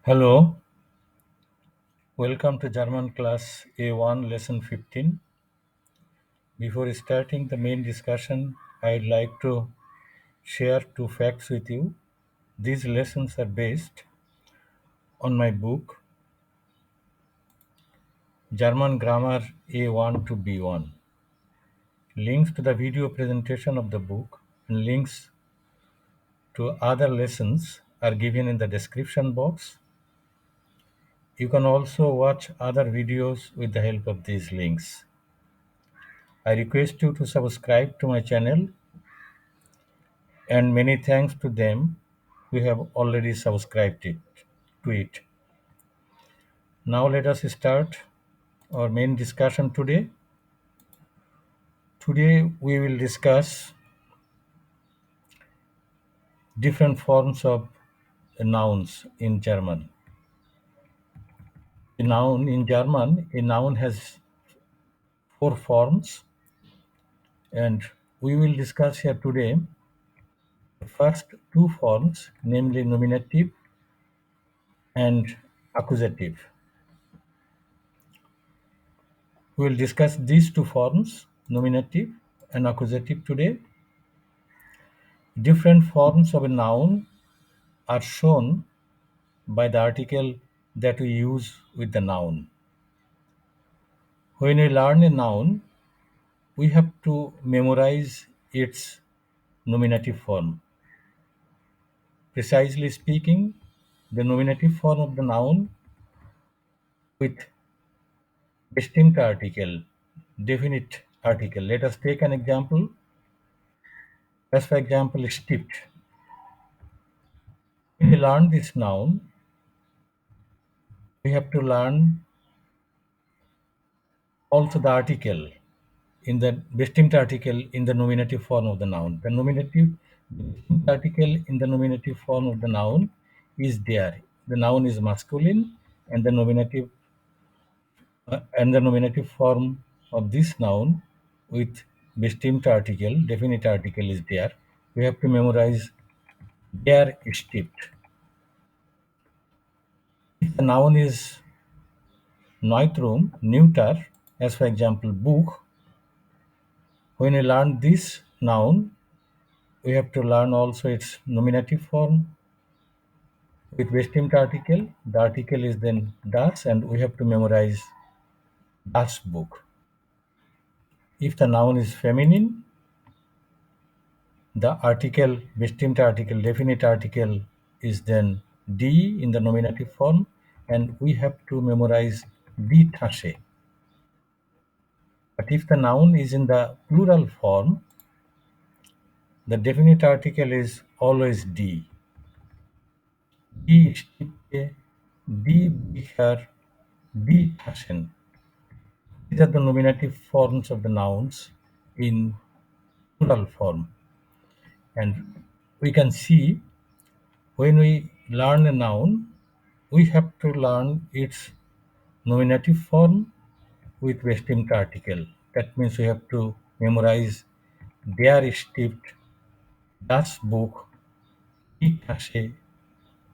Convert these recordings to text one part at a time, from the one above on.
Hello, welcome to German class A1 lesson 15. Before starting the main discussion, I'd like to share two facts with you. These lessons are based on my book German Grammar A1 to B1. Links to the video presentation of the book and links to other lessons are given in the description box. You can also watch other videos with the help of these links. I request you to subscribe to my channel and many thanks to them who have already subscribed to it. Now let us start our main discussion today. Today we will discuss different forms of nouns in German. A noun in German, a noun has four forms, and we will discuss here today the first two forms, namely nominative and accusative. We will discuss these two forms, nominative and accusative today. Different forms of a noun are shown by the article that we use with the noun. When we learn a noun, we have to memorize its nominative form. Precisely speaking, the nominative form of the noun with distinct article, definite article. Let us take an example. As for example, steeped. When we learn this noun, we have to learn also the article in the distinct article in the nominative form of the noun. The distinct article in the nominative form of the noun is there. The noun is masculine, and the nominative form of this noun with distinct article, definite article is there. We have to memorize there steeped. If the noun is neutrum, neuter, as for example book, when we learn this noun, we have to learn also its nominative form with distinct article. The article is then das, and we have to memorize das book. If the noun is feminine, the article, distinct article, definite article is then die in the nominative form, and we have to memorize die Tasche. But if the noun is in the plural form, the definite article is always die. Die Stiefel, die Bücher, die Taschen. These are the nominative forms of the nouns in plural form. And we can see when we learn a noun, we have to learn its nominative form with distinct article. That means we have to memorize der Stift, das Buch, die Tasche,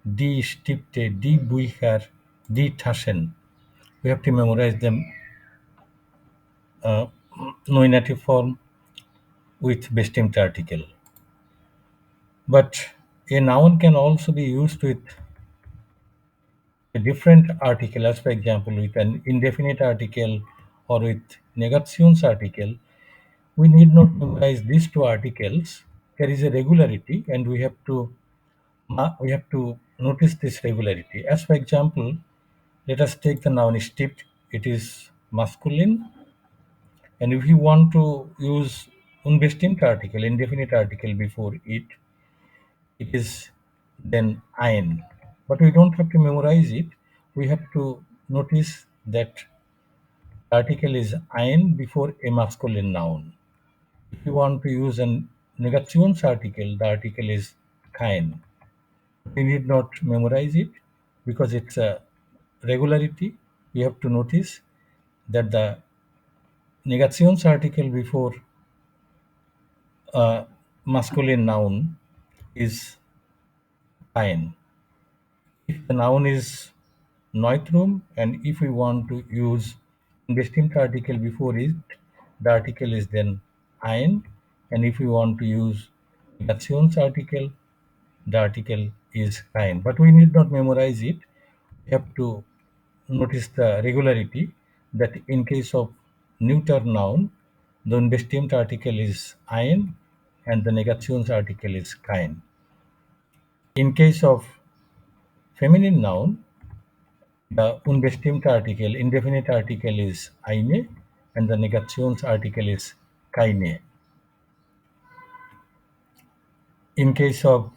die Stifte, die Bücher, die Taschen. We have to memorize them nominative form with distinct article. But a noun can also be used with a different article, as for example, with an indefinite article or with negations article. We need not memorize these two articles. There is a regularity, and we have to notice this regularity. As for example, let us take the noun steeped. It is masculine, and if you want to use undistinct article, indefinite article before it, it is then ein. But we don't have to memorize it. We have to notice that article is ein before a masculine noun. If you want to use an negations article, the article is kein. We need not memorize it because it's a regularity. We have to notice that the negations article before masculine noun is ein. If the noun is Neutrum, and if we want to use distinct article before it, the article is then ein, and if we want to use article, the article is kein. But we need not memorize it. We have to notice the regularity that in case of neuter noun, the unbestimmt article is ein and the article is kein. In case of feminine noun, the unbestimmte article, indefinite article is eine and the article is keine. In case of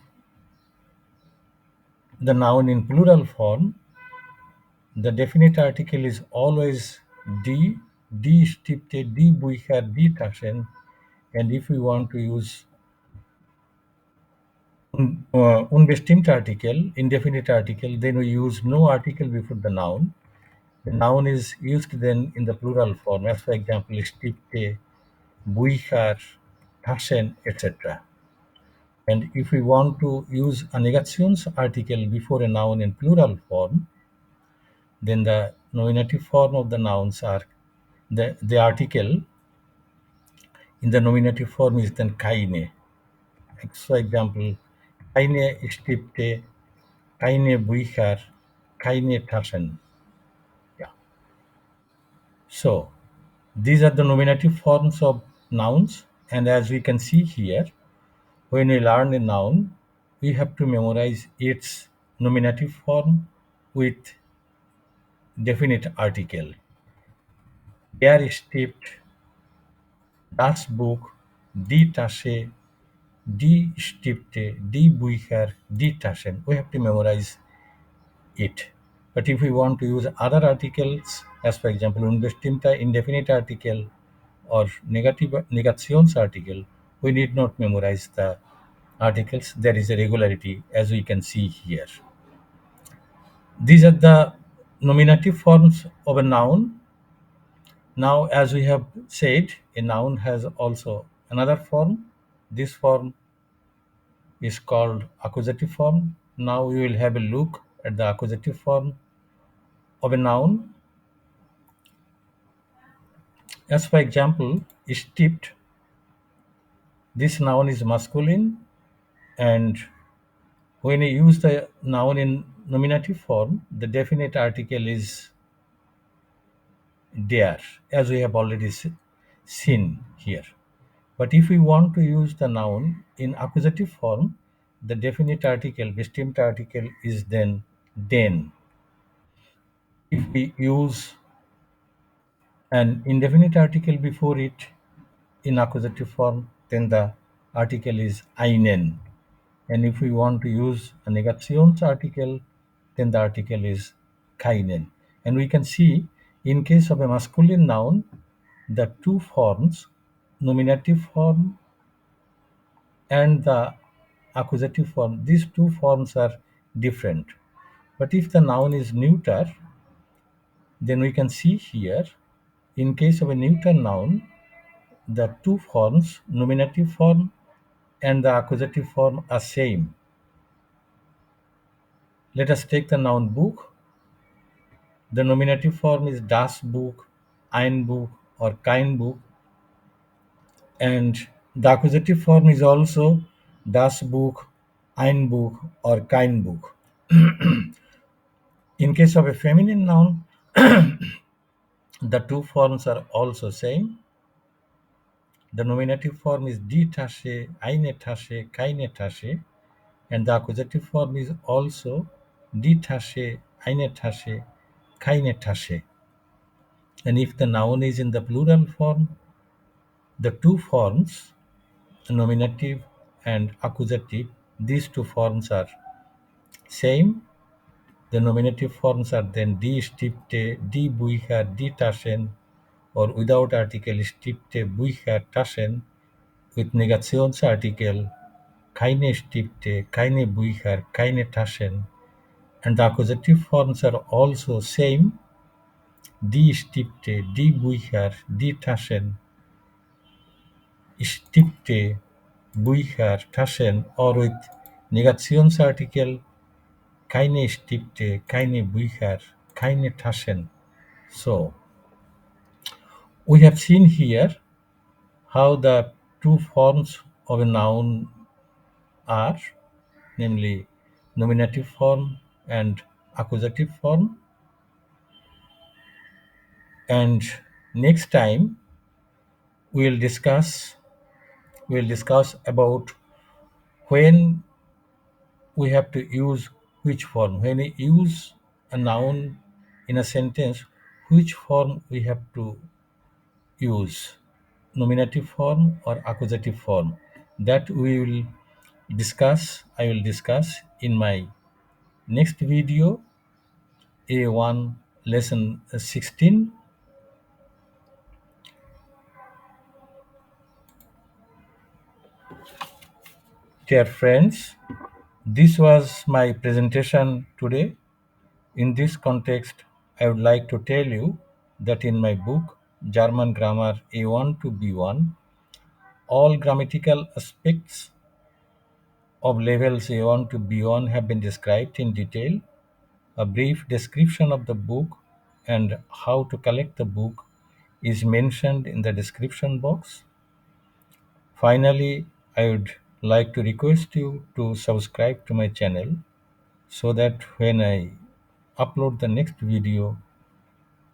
the noun in plural form, the definite article is always die stimmte, die Bücher, die Taschen. And if we want to use unbestimmt article, indefinite article, then we use no article before the noun. The noun is used then in the plural form, as for example, stimmte, Bücher, Taschen, etc. And if we want to use a negations article before a noun in plural form, then the nominative form of the nouns are the article in the nominative form is then keine. For example, keine stimmte, keine Bücher, keine Taschen. Yeah. So these are the nominative forms of nouns, and as we can see here, when we learn a noun, we have to memorize its nominative form with definite article. Der stirbt, das Buch, die Tasche, die Stifte, die Bücher, die Taschen. We have to memorize it. But if we want to use other articles, as for example, unbestimmter, indefinite article, or negations article, we need not memorize the articles. There is a regularity, as we can see here. These are the nominative forms of a noun. Now, as we have said, a noun has also another form. This form is called accusative form. Now we will have a look at the accusative form of a noun. As for example, steeped, this noun is masculine, and when you use the noun in nominative form, the definite article is der, as we have already seen here. But if we want to use the noun in accusative form, the definite article, distinct article is then den. If we use an indefinite article before it in accusative form, then the article is einen. And if we want to use a negations article, then the article is keinen. And we can see in case of a masculine noun, the two forms, nominative form and the accusative form, these two forms are different. But if the noun is neuter, then we can see here, in case of a neuter noun, the two forms, nominative form and the accusative form, are same. Let us take the noun book. The nominative form is das Buch, ein Buch, or kein Buch, and the accusative form is also das Buch, ein Buch, or kein Buch. In case of a feminine noun, the two forms are also same. The nominative form is die Tasche, eine Tasche, keine Tasche, and the accusative form is also die Tasche, eine Tasche, keine Tasche. And if the noun is in the plural form, the two forms, nominative and accusative, these two forms are same. The nominative forms are then die Stifte, die Bücher, die Taschen, or without article Stifte, Bücher, Taschen, with negations article keine Stifte, keine Bücher, keine Taschen, and the accusative forms are also same, die Stifte, die Bücher, die Taschen, Stifte, Bücher, Taschen, or with negations article keine stippte, keine Bücher, keine Taschen. So, we have seen here how the two forms of a noun are, namely nominative form and accusative form. And next time we'll discuss about when we have to use which form. When we use a noun in a sentence, which form we have to use, nominative form or accusative form. That I will discuss in my next video, A1 lesson 16. Dear friends, this was my presentation today. In this context, I would like to tell you that in my book, German Grammar A1 to B1, all grammatical aspects of levels A1 to B1 have been described in detail. A brief description of the book and how to collect the book is mentioned in the description box. Finally, I would like to request you to subscribe to my channel so that when I upload the next video,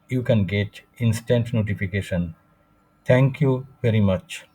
you can get instant notification. Thank you very much.